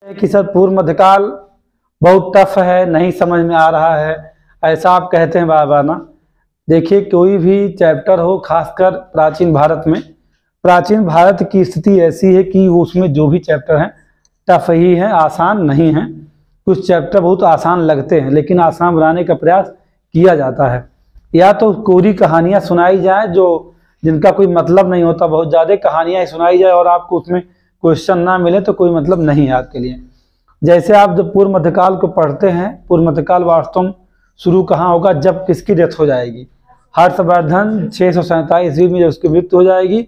कि सर पूर्व मध्यकाल बहुत टफ है, नहीं समझ में आ रहा है, ऐसा आप कहते हैं बार बार ना। देखिए, कोई भी चैप्टर हो, खासकर प्राचीन भारत में, प्राचीन भारत की स्थिति ऐसी है कि उसमें जो भी चैप्टर हैं टफ ही हैं, आसान नहीं हैं। कुछ चैप्टर बहुत आसान लगते हैं लेकिन आसान बनाने का प्रयास किया जाता है। या तो कोरी कहानियाँ सुनाई जाए जो जिनका कोई मतलब नहीं होता, बहुत ज़्यादा कहानियाँ सुनाई जाए और आपको उसमें क्वेश्चन ना मिले तो कोई मतलब नहीं है आपके लिए। जैसे आप जब पूर्व मध्यकाल को पढ़ते हैं, पूर्व मध्यकाल वास्तव में शुरू कहाँ होगा, जब किसकी डेथ हो जाएगी। हर्षवर्धन 647 ईस्वी में जब उसकी मृत्यु हो जाएगी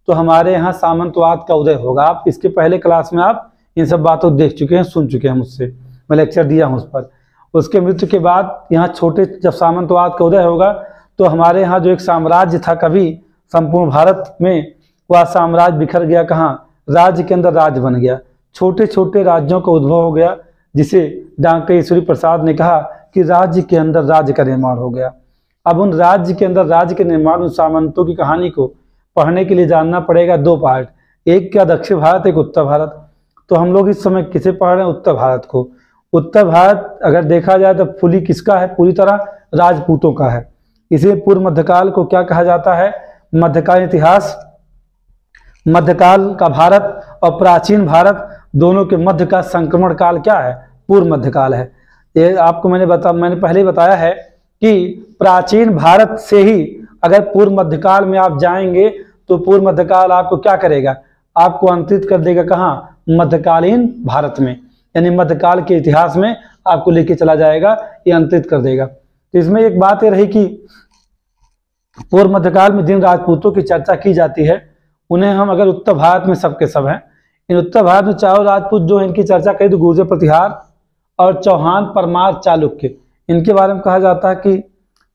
तो हमारे यहाँ सामंतवाद का उदय होगा। आप इसके पहले क्लास में आप इन सब बातों देख चुके हैं, सुन चुके हैं मुझसे, मैं लेक्चर दिया हूँ उस पर। उसके मृत्यु के बाद यहाँ छोटे जब सामंतवाद का उदय होगा तो हमारे यहाँ जो एक साम्राज्य था कभी संपूर्ण भारत में, वह साम्राज्य बिखर गया। कहाँ? राज्य के अंदर राज्य बन गया, छोटे छोटे राज्यों का उद्भव हो गया, जिसे डॉक्टर ईश्वरी प्रसाद ने कहा कि राज्य के अंदर राज्य का निर्माण हो गया। अब उन राज्य के अंदर राज्य के निर्माण, उन सामंतों की कहानी को पढ़ने के लिए जानना पड़ेगा दो पार्ट, एक क्या दक्षिण भारत, एक उत्तर भारत। तो हम लोग इस समय किसे पढ़ रहे हैं? उत्तर भारत को। उत्तर भारत अगर देखा जाए तो फुली किसका है? पूरी तरह राजपूतों का है। इसे पूर्व मध्यकाल को क्या कहा जाता है? मध्यकालीन इतिहास, मध्यकाल का भारत और प्राचीन भारत दोनों के मध्य का संक्रमण काल क्या है? पूर्व मध्यकाल है। ये आपको मैंने पहले ही बताया है कि प्राचीन भारत से ही अगर पूर्व मध्यकाल में आप जाएंगे तो पूर्व मध्यकाल आपको क्या करेगा? आपको अंतरित कर देगा कहाँ? मध्यकालीन भारत में, यानी मध्यकाल के इतिहास में आपको लेके चला जाएगा, ये अंतरित कर देगा। तो इसमें एक बात ये रही कि पूर्व मध्यकाल में जिन राजपूतों की चर्चा की जाती है उन्हें हम अगर उत्तर भारत में सबके सब हैं, इन उत्तर भारत में चारों राजपूत जो इनकी चर्चा करें तो गुर्जर प्रतिहार और चौहान, परमार, चालुक्य, इनके बारे में कहा जाता है कि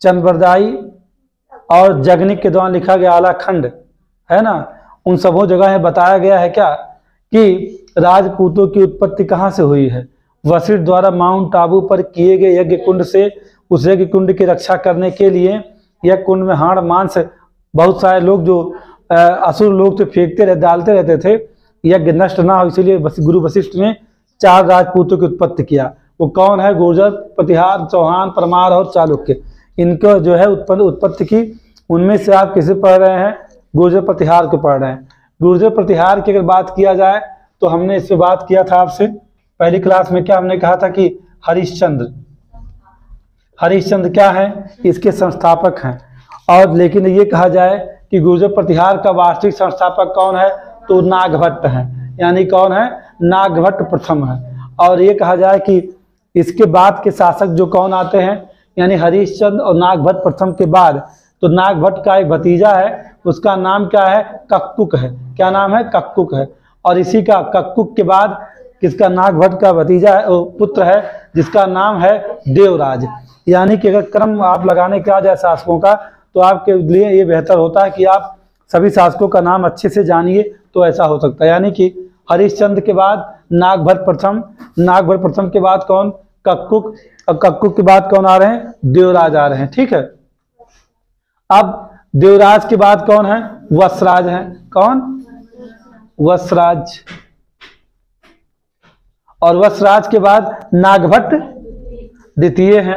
चंद्रबरदाई और जगनिक के द्वारा लिखा गया आला खंड है ना, उन सबों जगह है बताया गया है क्या कि राजपूतों की उत्पत्ति कहाँ से हुई है? वशिष्ठ द्वारा माउंट आबू पर किए गए यज्ञ कुंड से। उस यज्ञ कुंड की रक्षा करने के लिए यह कुंड में हाड़ मांस बहुत सारे लोग जो असुर लोग थे फेंकते रहे, डालते रहते थे, यज्ञ नष्ट ना हो, इसलिए गुरु वशिष्ठ ने 4 राजपूतों की उत्पत्ति किया। वो कौन है? गुर्जर, प्रतिहार, चौहान, परमार और चालुक्य। इनको जो है उत्पत्ति की। उनमें से आप किसे पढ़ रहे हैं? गुर्जर प्रतिहार को पढ़ रहे हैं। गुर्जर प्रतिहार की अगर बात किया जाए तो हमने इस पर बात किया था आपसे पहली क्लास में। क्या हमने कहा था कि हरिश्चंद्र क्या है? इसके संस्थापक हैं। और लेकिन ये कहा जाए कि गुर्जर प्रतिहार का वास्तविक संस्थापक कौन है? तो नागभट्ट है, यानी कौन है? नागभट्ट प्रथम है। और ये कहा जाए कि इसके बाद के शासक जो कौन आते हैं, यानी हरिश्चंद्र और नागभट्ट प्रथम के बाद तो नागभट्ट का एक भतीजा है, उसका नाम क्या है? कक्कुक है। क्या नाम है? कक्कुक है। और इसी का कक्कुक के बाद किसका? नागभट्ट का भतीजा है, पुत्र है, जिसका नाम है देवराज। यानी कि अगर क्रम आप लगाने के आ जाए शासकों का तो आपके लिए ये बेहतर होता है कि आप सभी शासकों का नाम अच्छे से जानिए, तो ऐसा हो सकता है। यानी कि हरिश्चंद्र के बाद नागभट्ट प्रथम, नागभट्ट प्रथम के बाद कौन? कक्कुक, और कक्कुक के बाद कौन आ रहे हैं? देवराज आ रहे हैं। ठीक है। अब देवराज के बाद कौन है? वत्सराज है। कौन? वत्सराज। और वत्सराज के बाद नागभट्ट द्वितीय है।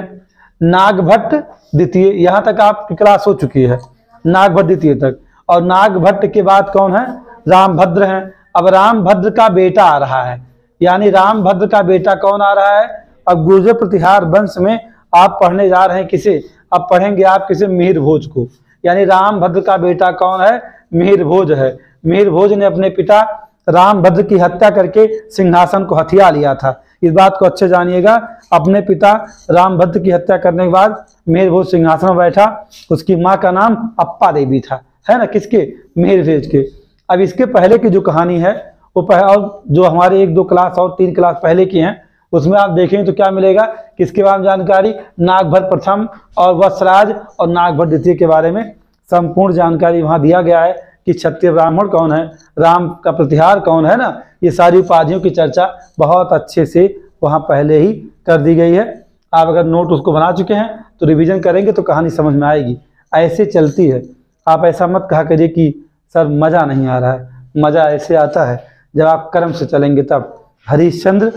नागभट्ट द्वितीय, यहां तक आपकी क्लास हो चुकी है, नागभट्ट द्वितीय तक। और नागभट्ट के बाद कौन है? रामभद्र है। अब रामभद्र का बेटा आ रहा है, यानी रामभद्र का बेटा कौन आ रहा है? अब गुर्जर प्रतिहार वंश में आप पढ़ने जा रहे हैं किसे? अब पढ़ेंगे आप किसे? मिहिर भोज को। यानी रामभद्र का बेटा कौन है? मिहिर भोज है। मिहिर भोज ने अपने पिता रामभद्र की हत्या करके सिंहासन को हथिया लिया था। इस बात को अच्छे जानिएगा। अपने पिता रामभद्र की हत्या करने के बाद मिहिर भोज सिंहासन में बैठा। उसकी माँ का नाम अप्पा देवी था, है ना, किसके? मिहिर भोज के। अब इसके पहले की जो कहानी है वो और जो हमारे 1-2 क्लास और 3 क्लास पहले की हैं उसमें आप देखेंगे तो क्या मिलेगा? किसके बारे में जानकारी? नागभट्ट प्रथम और वत्सराज और नागभट्ट द्वितीय के बारे में संपूर्ण जानकारी वहाँ दिया गया है कि क्षत्रिय ब्राह्मण कौन है, राम का प्रतिहार कौन है ना, ये सारी उपाधियों की चर्चा बहुत अच्छे से वहाँ पहले ही कर दी गई है। आप अगर नोट उसको बना चुके हैं तो रिवीजन करेंगे तो कहानी समझ में आएगी। ऐसे चलती है। आप ऐसा मत कहा करिए कि सर मज़ा नहीं आ रहा है। मज़ा ऐसे आता है जब आप कर्म से चलेंगे तब। हरिश्चंद्र,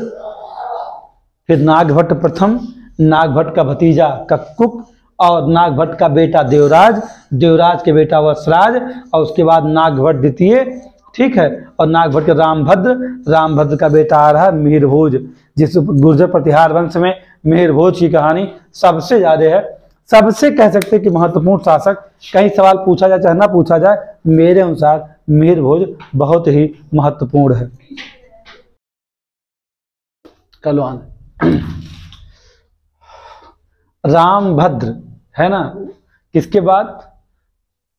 फिर नागभट्ट प्रथम, नागभट्ट का भतीजा कक्कुक, और नागभट्ट का बेटा देवराज, देवराज के बेटा वत्सराज, और उसके बाद नागभट्ट द्वितीय, ठीक है, और नागभट्ट के रामभद्र, रामभद्र का बेटा आ रहा है मिहिरभोज, जिस गुर्जर प्रतिहार वंश में मिहिरभोज की कहानी सबसे ज्यादा है। सबसे कह सकते हैं कि महत्वपूर्ण शासक, कहीं सवाल पूछा जाए चाहे ना पूछा जाए, मेरे अनुसार मिहिरभोज बहुत ही महत्वपूर्ण है। कलवान रामभद्र है ना, किसके बाद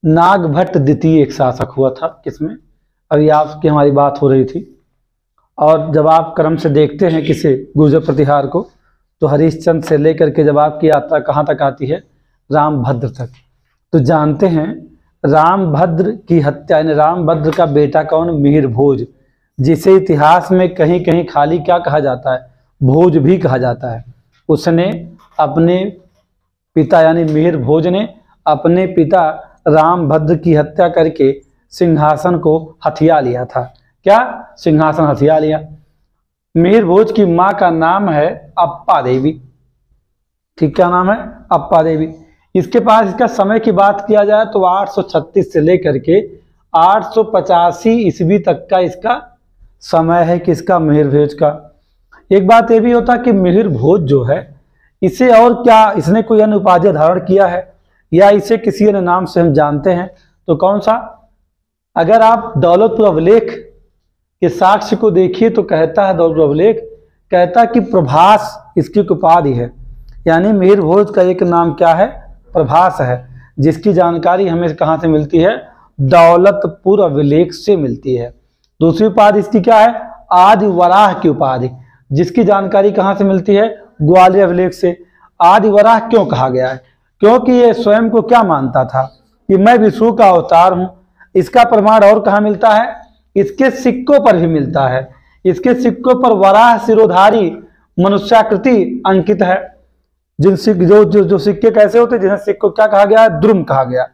नागभट्ट द्वितीय एक शासक हुआ था, किसमें, अभी आपकी हमारी बात हो रही थी। और जब आप क्रम से देखते हैं किसे गुर्जर प्रतिहार को, तो हरिश्चंद्र से लेकर के जब आपकी यात्रा कहाँ तक आती है, रामभद्र तक, तो जानते हैं रामभद्र की हत्या, यानी रामभद्र का बेटा कौन, मिहिरभोज, जिसे इतिहास में कहीं कहीं खाली क्या कहा जाता है, भोज भी कहा जाता है। उसने अपने पिता यानी मिहिरभोज ने अपने पिता रामभद्र की हत्या करके सिंहासन को हथिया लिया था। क्या, सिंहासन हथिया लिया। मिहिरभोज की मां का नाम है अप्पा देवी, ठीक, क्या नाम है, अप्पा देवी। इसके पास इसका समय की बात किया जाए तो 836 से लेकर के 885 ईस्वी तक का इसका समय है, किसका, मिहिरभोज का। एक बात ये भी होता कि मिहिरभोज जो है, इसे और क्या, इसने कोई अन्य उपाधि धारण किया है या इसे किसी अन्य नाम से हम जानते हैं, तो कौन सा। अगर आप दौलतपुर अभिलेख के साक्ष्य को देखिए तो कहता है, दौलतपुर अभिलेख कहता कि प्रभास इसकी उपाधि है, यानी मिहिरभोज का एक नाम क्या है, प्रभास है, जिसकी जानकारी हमें कहाँ से मिलती है, दौलतपुर अभिलेख से मिलती है। दूसरी उपाधि इसकी क्या है, आदि वराह की उपाधि, जिसकी जानकारी कहाँ से मिलती है, ग्वालियर अभिलेख से। आदि वराह क्यों कहा गया है, क्योंकि ये स्वयं को क्या मानता था कि मैं विष्णु का अवतार हूं। इसका प्रमाण और कहाँ मिलता है, इसके सिक्कों पर भी मिलता है। इसके सिक्कों पर वराह सिरोधारी मनुष्याकृति अंकित है। जिन जो सिक्के कैसे होते, जिन्हें सिक्कों क्या कहा गया है, द्रुम कहा गया।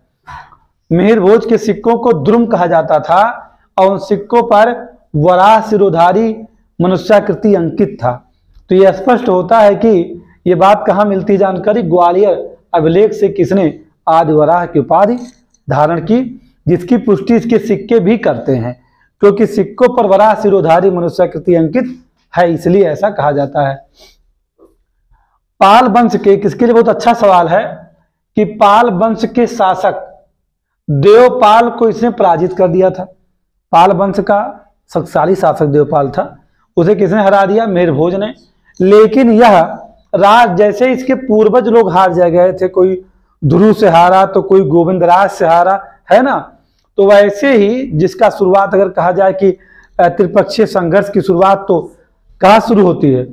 मिहिरभोज के सिक्कों को द्रुम कहा जाता था और उन सिक्कों पर वराह सिरोधारी मनुष्याकृति अंकित था। तो यह स्पष्ट होता है कि यह बात कहाँ मिलती जानकारी, ग्वालियर अभिलेख से किसने आदि वराह की उपाधि धारण की, जिसकी पुष्टि इसके सिक्के भी करते हैं, क्योंकि सिक्कों पर वराह सिरोधारी मनुष्याकृति अंकित है, इसलिए ऐसा कहा जाता है। पाल वंश के, किसके लिए बहुत अच्छा सवाल है कि पाल वंश के शासक देवपाल को इसने पराजित कर दिया था। पाल वंश का शक्तिशाली शासक देवपाल था, उसे किसने हरा दिया, मिहिरभोज ने। लेकिन यह राज जैसे इसके पूर्वज लोग हार जा गए थे, कोई ध्रुव से हारा तो कोई गोविंदराज से हारा, है ना, तो वैसे ही जिसका शुरुआत अगर कहा जाए कि त्रिपक्षीय संघर्ष की शुरुआत तो कहाँ शुरू होती है,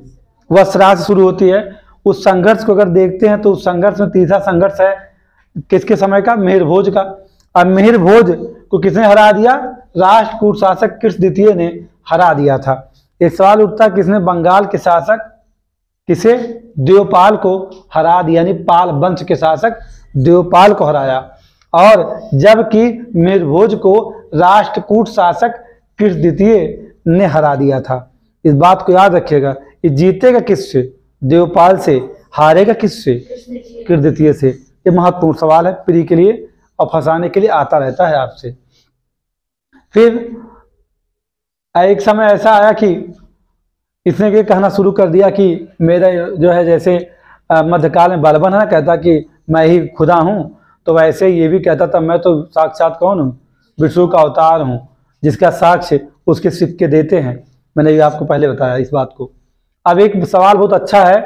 वत्सराज से शुरू होती है। उस संघर्ष को अगर देखते हैं तो उस संघर्ष में तीसरा संघर्ष है किसके समय का, मिहिरभोज का। अब मिहिरभोज को किसने हरा दिया, राष्ट्रकूट शासक कृष्ण द्वितीय ने हरा दिया था। एक सवाल उठता किसने बंगाल के शासक किसे, देवपाल को हरा दिया, यानी पाल वंश के शासक देवपाल को हराया। और जबकि मिहिरभोज को राष्ट्रकूट शासक कृष्ण द्वितीय ने हरा दिया था। इस बात को याद रखिएगा, ये जीतेगा किससे, देवपाल से, हारेगा किससे, कृष्ण द्वितीय से। ये महत्वपूर्ण सवाल है प्री के लिए और फंसाने के लिए आता रहता है आपसे। फिर एक समय ऐसा आया कि इसने ये कहना शुरू कर दिया कि मेरा जो है, जैसे मध्यकाल में बलबन है ना, कहता कि मैं ही खुदा हूं, तो वैसे ये भी कहता था मैं तो साक्षात कौन हूं, विष्णु का अवतार हूं, जिसका साक्ष्य उसके सिक्के देते हैं। मैंने ये आपको पहले बताया इस बात को। अब एक सवाल बहुत अच्छा है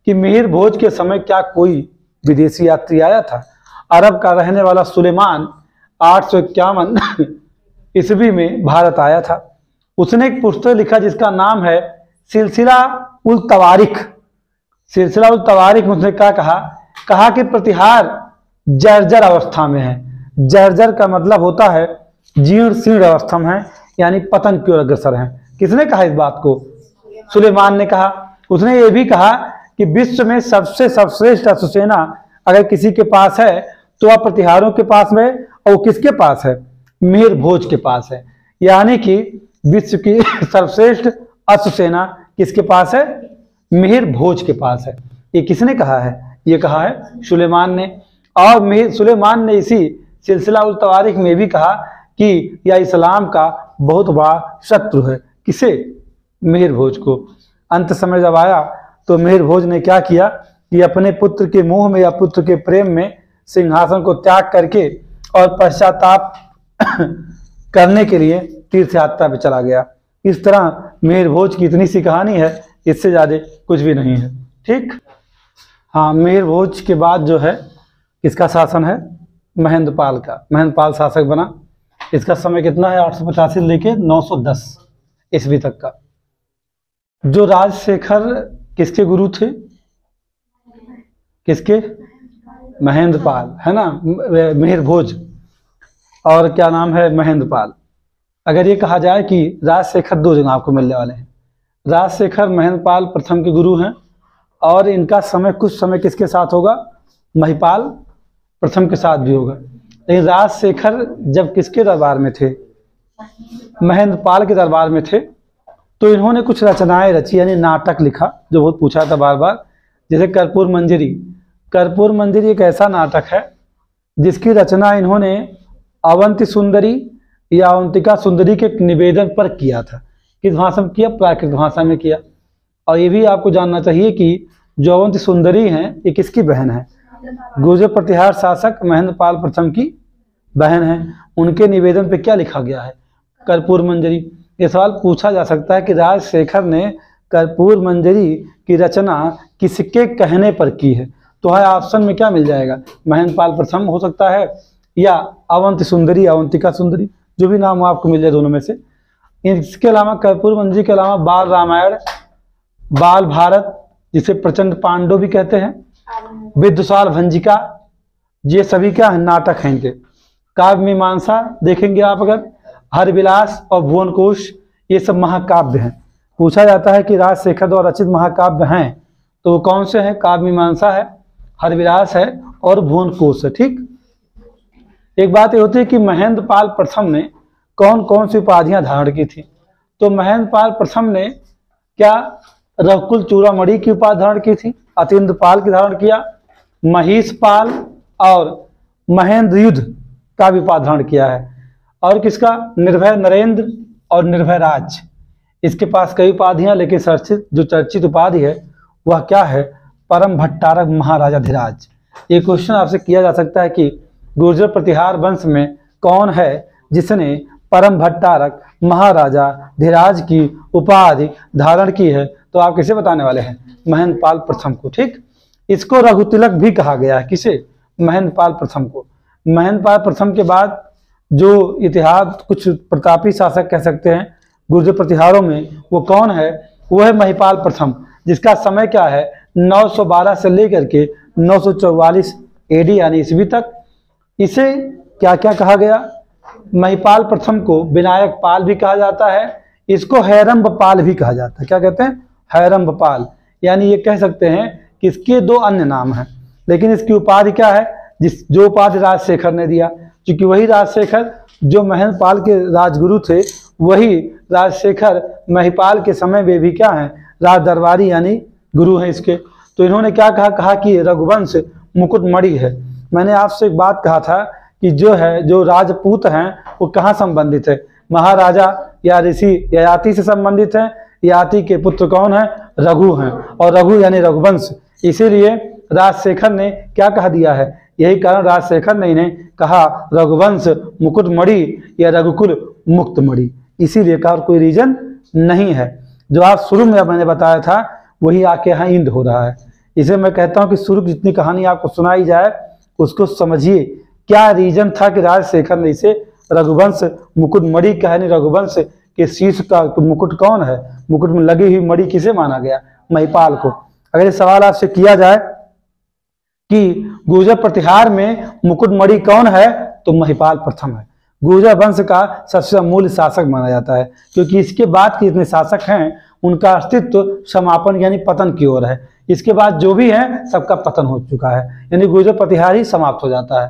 कि मिहिरभोज के समय क्या कोई विदेशी यात्री आया था। अरब का रहने वाला सुलेमान 851 ईस्वी में भारत आया था। उसने एक पुस्तक लिखा जिसका नाम है सिलसिला उल तवारिख। सिलसिला उल तवारिख में उसने क्या कहा कि प्रतिहार जर्जर अवस्था में है। जर्जर का मतलब होता है जीर्ण शीर्ण अवस्था में है, यानी पतन की ओर अग्रसर है। किसने कहा इस बात को, सुलेमान ने कहा। उसने ये भी कहा कि विश्व में सबसे सर्वश्रेष्ठ अश्वसेना अगर किसी के पास है तो वह प्रतिहारों के पास में, और किसके पास है, मिहिरभोज के पास है। यानी कि विश्व की सर्वश्रेष्ठ अश्वसेना किसके पास है? मिहिर भोज के पास है। ये किसने कहा है? ये कहा है सुलेमान ने। और मिहिर सुलेमान ने इसी सिलसिला उल तवारीख में भी कहा कि यह इस्लाम का बहुत बड़ा शत्रु है। किसे? मिहिर भोज को। अंत समय जब आया तो मिहिर भोज ने क्या किया कि अपने पुत्र के मोह में या पुत्र के प्रेम में सिंहासन को त्याग करके और पश्चाताप करने के लिए तीर्थ यात्रा पे चला गया। इस तरह मिहिर भोज की इतनी सी कहानी है, इससे ज्यादा कुछ भी नहीं है। ठीक। हाँ, मिहिर भोज के बाद जो है किसका शासन है? महेंद्रपाल का। महेंद्रपाल शासक बना। इसका समय कितना है? 885 से लेके 910 ईस्वी तक का। जो राजशेखर किसके गुरु थे? किसके? महेंद्रपाल, है ना। मिहिर भोज और क्या नाम है? महेंद्रपाल। अगर ये कहा जाए कि राजशेखर दो जगह आपको मिलने वाले हैं। राजशेखर महेंद्रपाल प्रथम के गुरु हैं और इनका समय कुछ समय किसके साथ होगा? महिपाल प्रथम के साथ भी होगा। लेकिन राजशेखर जब किसके दरबार में थे? महेंद्रपाल के दरबार में थे, तो इन्होंने कुछ रचनाएं रची, यानी नाटक लिखा, जो बहुत पूछा था बार बार। जैसे कर्पूर मंजरी। कर्पूर मंजरी एक ऐसा नाटक है जिसकी रचना इन्होंने अवंती सुंदरी या अवंतिका सुंदरी के निवेदन पर किया था। किस भाषा में किया? प्राकृत भाषा में किया। और ये भी आपको जानना चाहिए कि जो अवंती सुंदरी हैं ये किसकी बहन है? गुर्जर प्रतिहार शासक महेंद्रपाल प्रथम की बहन है। उनके निवेदन पे क्या लिखा गया है? कर्पूर मंजरी। ये सवाल पूछा जा सकता है कि राजशेखर ने कर्पूर मंजरी की रचना किसके कहने पर की है? तो है ऑप्शन में क्या मिल जाएगा? महेंद्रपाल प्रथम हो सकता है या अवंती सुंदरी, अवंतिका सुंदरी, जो भी नाम आपको मिल जाए दोनों में से। इसके अलावा कर्पूर मंजरी के अलावा बाल रामायण, बाल भारत, जिसे प्रचंड पांडव भी कहते हैं, विद्वसाल भंजिका, ये सभी क्या है? नाटक हैं इनके। काव्य मीमांसा देखेंगे आप अगर, हरविलास और भुवन कोश, ये सब महाकाव्य हैं। पूछा जाता है कि राजशेखर द्वारा रचित महाकाव्य हैं तो वो कौन से हैं? काव्य मीमांसा है, हरविलास है और भुवन कोश है। ठीक। एक बात ये होती है कि महेंद्रपाल प्रथम ने कौन कौन सी उपाधियां धारण की थी? तो महेंद्रपाल प्रथम ने क्या रघुकुल चूड़ामणि की उपाधि धारण की थी, अतीन्द्रपाल की धारण किया, महिषपाल और महेंद्र युद्ध का भी उपाधि धारण किया है। और किसका? निर्भय नरेंद्र और निर्भय राज। इसके पास कई उपाधियां, लेकिन जो चर्चित उपाधि है वह क्या है? परम भट्टारक महाराजाधिराज। ये क्वेश्चन आपसे किया जा सकता है कि गुर्जर प्रतिहार वंश में कौन है जिसने परम भट्टारक महाराजा धीराज की उपाधि धारण की है? तो आप किसे बताने वाले हैं? महेंद्रपाल प्रथम को। ठीक। इसको रघुतिलक भी कहा गया है। किसे? महेंद्रपाल प्रथम को। महेंद्रपाल प्रथम के बाद जो इतिहास कुछ प्रतापी शासक कह सकते हैं गुर्जर प्रतिहारों में, वो कौन है? वो है महिपाल प्रथम, जिसका समय क्या है? 912 से लेकर के 944 एडी यानी ईस्वी तक। इसे क्या क्या कहा गया? महिपाल प्रथम को विनायक पाल भी कहा जाता है, इसको हैरम्ब पाल भी कहा जाता है। क्या कहते हैं? हैरम्ब पाल। यानी ये कह सकते हैं कि इसके दो अन्य नाम हैं, लेकिन इसकी उपाधि क्या है? जो उपाधि राजशेखर ने दिया, क्योंकि वही राजशेखर जो महेंद्रपाल के राजगुरु थे, वही राजशेखर महिपाल के समय में भी क्या है? राज दरबारी यानी गुरु हैं इसके। तो इन्होंने क्या कहा कि रघुवंश मुकुटमणि है। मैंने आपसे एक बात कहा था कि जो राजपूत हैं वो कहाँ संबंधित है? महाराजा या ऋषि ययाति से संबंधित है। ययाति के पुत्र कौन है? रघु हैं, और रघु यानी रघुवंश। इसीलिए राजशेखर ने क्या कहा दिया है? यही कारण राजशेखर ने इन्हें कहा रघुवंश मुकुटमणि या रघुकुल मुक्तमणि। इसीलिए का और कोई रीजन नहीं है। जो आप शुरू में मैंने बताया था वही आके यहाँ इंड हो रहा है। इसे मैं कहता हूँ कि शुरू की जितनी कहानी आपको सुनाई जाए उसको समझिए, क्या रीजन था कि राजशेखर ने इसे रघुवंश मुकुटमणि कहा। नहीं, रघुवंश के शीर्ष का मुकुट कौन है? मुकुट में लगी हुई मणि किसे माना गया? महिपाल को। अगर ये सवाल आपसे किया जाए कि गुर्जर प्रतिहार में मुकुटमणि कौन है, तो महिपाल प्रथम है। गुर्जर वंश का सबसे अमूल्य शासक माना जाता है, क्योंकि इसके बाद के जितने शासक हैं उनका अस्तित्व समापन यानी पतन की ओर है। इसके बाद जो भी है सबका पतन हो चुका है, यानी गुर्जर प्रतिहार ही समाप्त हो जाता है।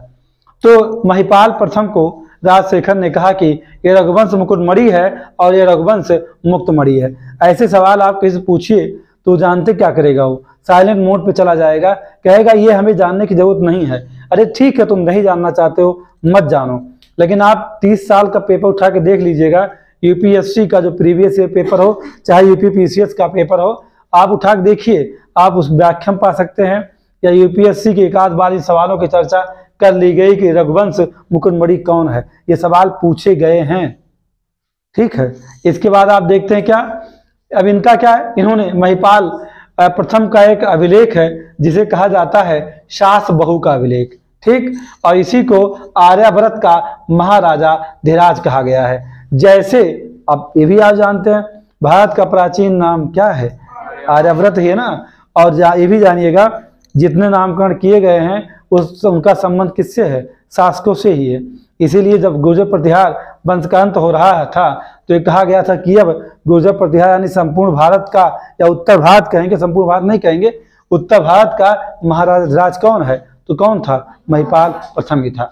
तो महिपाल प्रथम को राजशेखर ने कहा कि ये रघुवंश मुकुटमणि है और ये रघुवंश मुक्तमणि है। ऐसे सवाल आप किसी से पूछिए तो जानते क्या करेगा, वो साइलेंट मोड पे चला जाएगा, कहेगा ये हमें जानने की जरूरत नहीं है। अरे ठीक है, तुम नहीं जानना चाहते हो मत जानो, लेकिन आप 30 साल का पेपर उठा के देख लीजिएगा, यूपीएससी का जो प्रीवियस ईयर पेपर हो चाहे यूपीपीसीएस का पेपर हो, आप उठा के देखिए, आप उस व्याख्या में पा सकते हैं या यूपीएससी के एक आध बार इन सवालों की चर्चा कर ली गई कि रघुवंश मुकुटमणि कौन है, ये सवाल पूछे गए हैं। ठीक है, इसके बाद आप देखते हैं क्या, अब इनका क्या है, इन्होंने महिपाल प्रथम का एक अभिलेख है जिसे कहा जाता है सास बहू का अभिलेख। ठीक, और इसी को आर्यावर्त का महाराजा धीराज कहा गया है। जैसे अब ये भी आप जानते हैं भारत का प्राचीन नाम क्या है, आर्यावर्त ही है ना। और ये भी जानिएगा जितने नामकरण किए गए हैं उनका संबंध किससे है, शासकों से ही है। इसीलिए जब गुर्जर प्रतिहार वंश का अंत हो रहा था तो ये कहा गया था कि अब गुर्जर प्रतिहार यानी संपूर्ण भारत का, या उत्तर भारत कहेंगे, संपूर्ण भारत नहीं कहेंगे, उत्तर भारत का महाराजा राज कौन है, तो कौन था, महिपाल प्रथम ही था।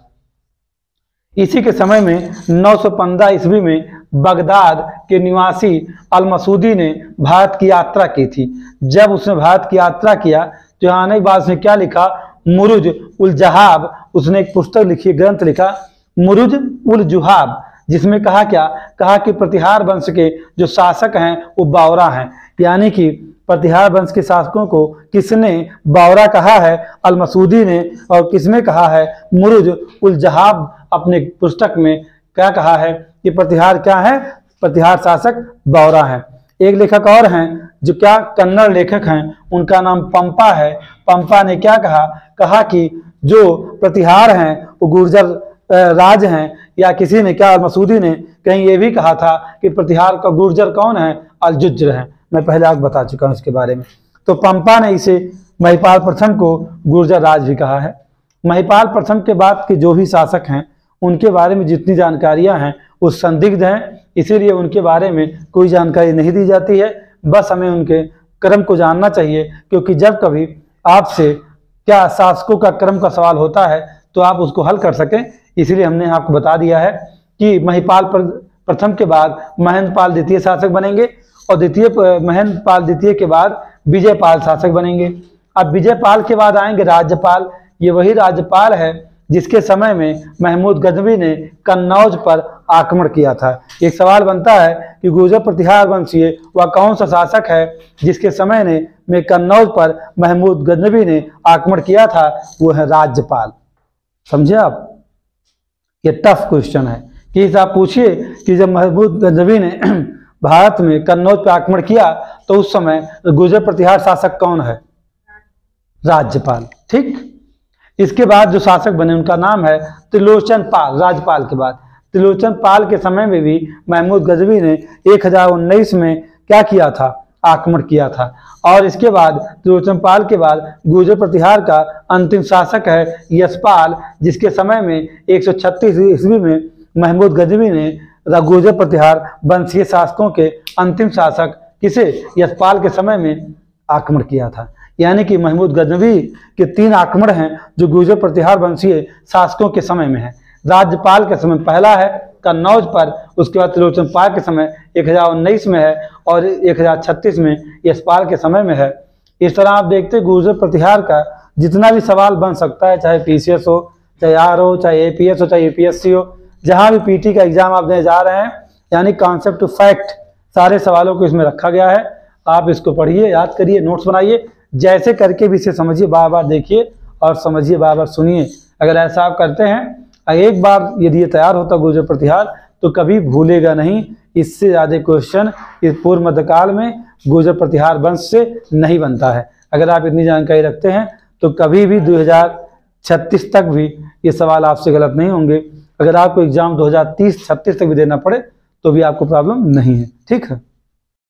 इसी के समय में 915 ईस्वी में बगदाद के निवासी अल मसूदी ने भारत की यात्रा की थी। जब उसने भारत की यात्रा किया तो यहाँ आने के बाद उसने क्या लिखा, मुरुज उल जहाब, उसने एक पुस्तक लिखी, ग्रंथ लिखा मुरुज उल जुहाब, जिसमें कहा क्या, कहा कि प्रतिहार वंश के जो शासक हैं वो बावरा हैं, यानी कि प्रतिहार वंश के शासकों को किसने बावरा कहा है, अल मसूदी ने, और किसने कहा है, मुरुज उल जहाब अपने पुस्तक में क्या कहा है कि प्रतिहार क्या है, प्रतिहार शासक बावरा है। एक लेखक और हैं जो क्या कन्नड़ लेखक हैं, उनका नाम पंपा है। पंपा ने क्या कहा, कहा कि जो प्रतिहार हैं वो गुर्जर राज हैं, या किसी ने क्या, मसूदी ने कहीं ये भी कहा था कि प्रतिहार का गुर्जर कौन है, अलजुज्र है। मैं पहले आपको बता चुका हूँ इसके बारे में। तो पंपा ने इसे महिपाल प्रथम को गुर्जर राज भी कहा है। महिपाल प्रथम के बाद के जो भी शासक हैं उनके बारे में जितनी जानकारियां हैं वो संदिग्ध हैं, इसीलिए उनके बारे में कोई जानकारी नहीं दी जाती है। बस हमें उनके क्रम को जानना चाहिए, क्योंकि जब कभी आपसे क्या शासकों का क्रम का सवाल होता है तो आप उसको हल कर सकें, इसलिए हमने आपको बता दिया है कि महिपाल प्रथम के बाद महेंद्रपाल द्वितीय शासक बनेंगे, और महेंद्रपाल द्वितीय के बाद विजयपाल शासक बनेंगे। अब विजयपाल के बाद आएंगे राज्यपाल। ये वही राज्यपाल है जिसके समय में महमूद गजनवी ने कन्नौज पर आक्रमण किया था। एक सवाल बनता है कि गुर्जर प्रतिहार वंशीय वह कौन सा शासक है जिसके समय में कन्नौज पर महमूद गजनवी ने आक्रमण किया था, वो है राज्यपाल। समझे आप, ये टफ क्वेश्चन है कि आप पूछिए कि जब महमूद गजनवी ने भारत में कन्नौज पर आक्रमण किया तो उस समय गुर्जर प्रतिहार शासक कौन है, राज्यपाल। ठीक, इसके बाद जो शासक बने उनका नाम है त्रिलोचन पाल। राज्यपाल के बाद त्रिलोचन पाल के समय में भी महमूद गजनवी ने 1019 में क्या किया था, आक्रमण किया था। और इसके बाद त्रिलोचन पाल के बाद गुर्जर प्रतिहार का अंतिम शासक है यशपाल, जिसके समय में 136 ईस्वी में महमूद गजनवी ने गुर्जर प्रतिहार वंशीय शासकों के अंतिम शासक किसे, यशपाल के समय में आक्रमण किया था। यानी कि महमूद गजनवी के 3 आक्रमण हैं जो गुर्जर प्रतिहार वंशीय शासकों के समय में है। राज्यपाल के समय पहला है कन्नौज पर, उसके बाद त्रिलोचन पाल के समय 1019 में है, और 1036 में यशपाल के समय में है। इस तरह आप देखते हैं गुर्जर प्रतिहार का जितना भी सवाल बन सकता है, चाहे पीसीएस हो, चाहे आर हो, चाहे एपीएस हो, चाहे यूपीएससी हो, जहाँ भी पीटी का एग्जाम आप देने जा रहे हैं, यानी कॉन्सेप्ट टू फैक्ट सारे सवालों को इसमें रखा गया है। आप इसको पढ़िए, याद करिए, नोट्स बनाइए, जैसे करके भी इसे समझिए, बार बार देखिए और समझिए, बार बार सुनिए। अगर ऐसा आप करते हैं, एक बार यदि ये तैयार होता गुर्जर प्रतिहार तो कभी भूलेगा नहीं। इससे ज़्यादा क्वेश्चन इस पूर्व मध्यकाल में गुर्जर प्रतिहार वंश से नहीं बनता है। अगर आप इतनी जानकारी रखते हैं तो कभी भी 2036 तक भी ये सवाल आपसे गलत नहीं होंगे। अगर आपको एग्जाम 2030-36 तक भी देना पड़े तो भी आपको प्रॉब्लम नहीं है। ठीक है।